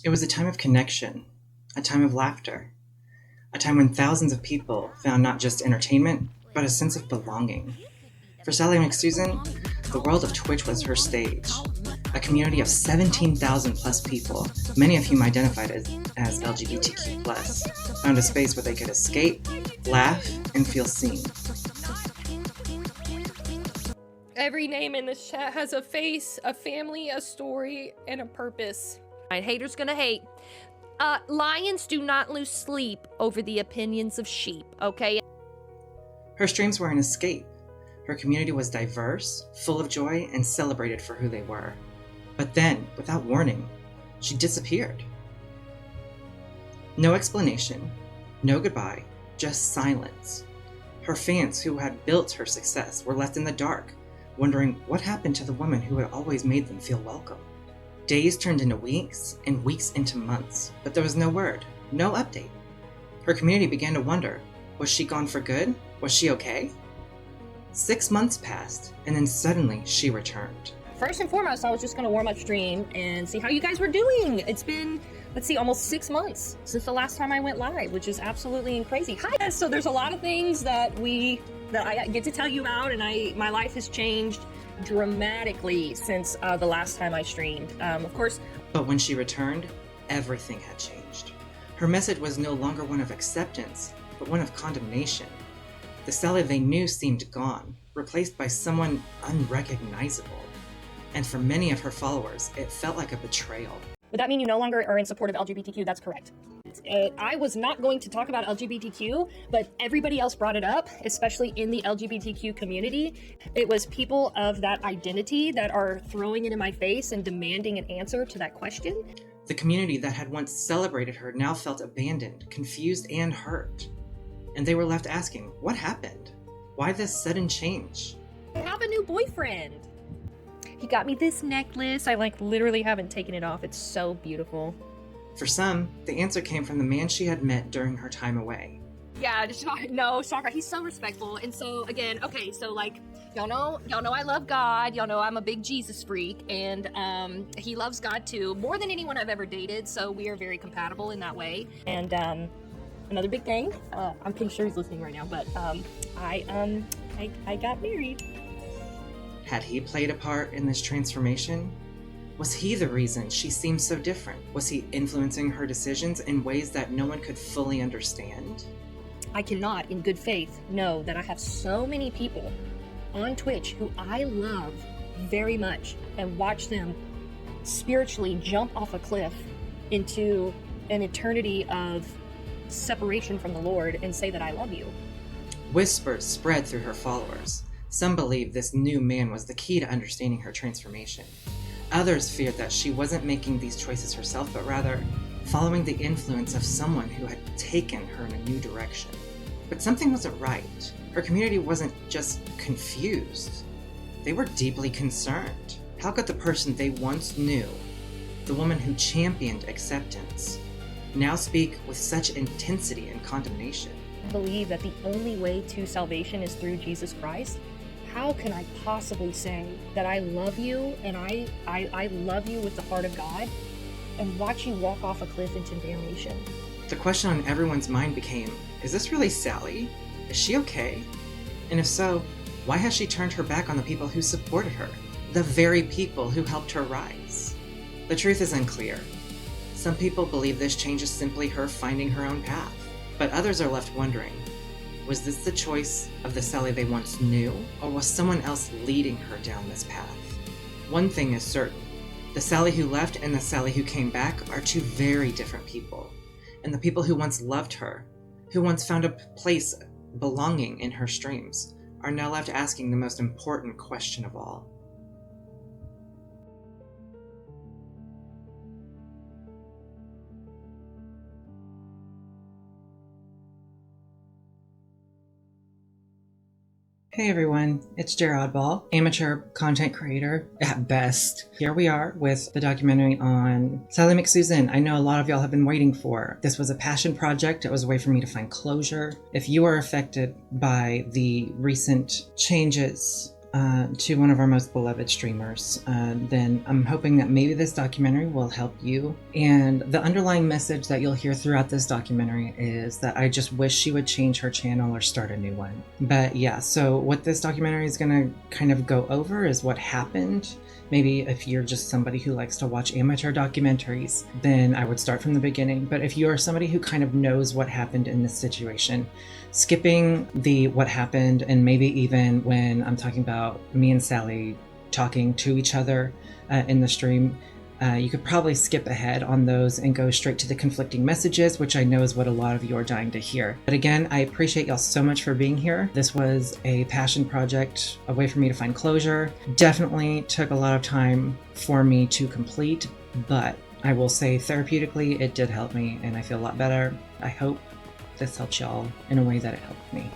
It was a time of connection, a time of laughter, a time when thousands of people found not just entertainment, but a sense of belonging. For Sally McSusan, the world of Twitch was her stage. A community of 17,000 plus people, many of whom identified as LGBTQ+, found a space where they could escape, laugh, and feel seen. Every name in this chat has a face, a family, a story, and a purpose. Haters gonna hate. Lions do not lose sleep over the opinions of sheep, okay? Her streams were an escape. Her community was diverse, full of joy, and celebrated for who they were. But then, without warning, she disappeared. No explanation, no goodbye, just silence. Her fans who had built her success were left in the dark, wondering what happened to the woman who had always made them feel welcome. Days turned into weeks, and weeks into months, but there was no word, no update. Her community began to wonder, was she gone for good? Was she okay? 6 months passed, and then suddenly she returned. First and foremost, I was just gonna warm up stream and see how you guys were doing. It's been, let's see, almost 6 months since the last time I went live, which is absolutely crazy. Hi, so there's a lot of things that I get to tell you about, and my life has changed dramatically since the last time I streamed. Of course. But when she returned, everything had changed. Her message was no longer one of acceptance, but one of condemnation. The Sally they knew seemed gone, replaced by someone unrecognizable. And for many of her followers, it felt like a betrayal. Would that mean you no longer are in support of LGBTQ? That's correct. I was not going to talk about LGBTQ, but everybody else brought it up, especially in the LGBTQ community. It was people of that identity that are throwing it in my face and demanding an answer to that question. The community that had once celebrated her now felt abandoned, confused, and hurt. And they were left asking, what happened? Why this sudden change? I have a new boyfriend. He got me this necklace. I literally haven't taken it off. It's so beautiful. For some, the answer came from the man she had met during her time away. Yeah, no, Shaka, he's so respectful. And so again, okay, so y'all know I love God. Y'all know I'm a big Jesus freak, and he loves God too, more than anyone I've ever dated. So we are very compatible in that way. And another big thing, I'm pretty sure he's listening right now, but I got married. Had he played a part in this transformation? Was he the reason she seemed so different? Was he influencing her decisions in ways that no one could fully understand? I cannot, in good faith, know that I have so many people on Twitch who I love very much and watch them spiritually jump off a cliff into an eternity of separation from the Lord and say that I love you. Whispers spread through her followers. Some believed this new man was the key to understanding her transformation. Others feared that she wasn't making these choices herself, but rather following the influence of someone who had taken her in a new direction. But something wasn't right. Her community wasn't just confused. They were deeply concerned. How could the person they once knew, the woman who championed acceptance, now speak with such intensity and condemnation? I believe that the only way to salvation is through Jesus Christ. How can I possibly say that I love you and I love you with the heart of God and watch you walk off a cliff into damnation? The question on everyone's mind became, is this really Sally? Is she okay? And if so, why has she turned her back on the people who supported her? The very people who helped her rise? The truth is unclear. Some people believe this change is simply her finding her own path, but others are left wondering, was this the choice of the Sally they once knew, or was someone else leading her down this path? One thing is certain, the Sally who left and the Sally who came back are two very different people. And the people who once loved her, who once found a place belonging in her streams, are now left asking the most important question of all. Hey everyone, it's Jared Oddball, amateur content creator at best. Here we are with the documentary on Sally McSusan. I know a lot of y'all have been waiting for. This was a passion project. It was a way for me to find closure. If you are affected by the recent changes to one of our most beloved streamers, then I'm hoping that maybe this documentary will help you. And the underlying message that you'll hear throughout this documentary is that I just wish she would change her channel or start a new one. But yeah, so what this documentary is going to kind of go over is what happened. Maybe if you're just somebody who likes to watch amateur documentaries, then I would start from the beginning. But if you're somebody who kind of knows what happened in this situation, skipping the what happened, and maybe even when I'm talking about me and Sally talking to each other in the stream, you could probably skip ahead on those and go straight to the conflicting messages, which I know is what a lot of you are dying to hear. But again, I appreciate y'all so much for being here. This was a passion project, a way for me to find closure. Definitely took a lot of time for me to complete, but I will say therapeutically, it did help me and I feel a lot better. I hope this helps y'all in a way that it helped me.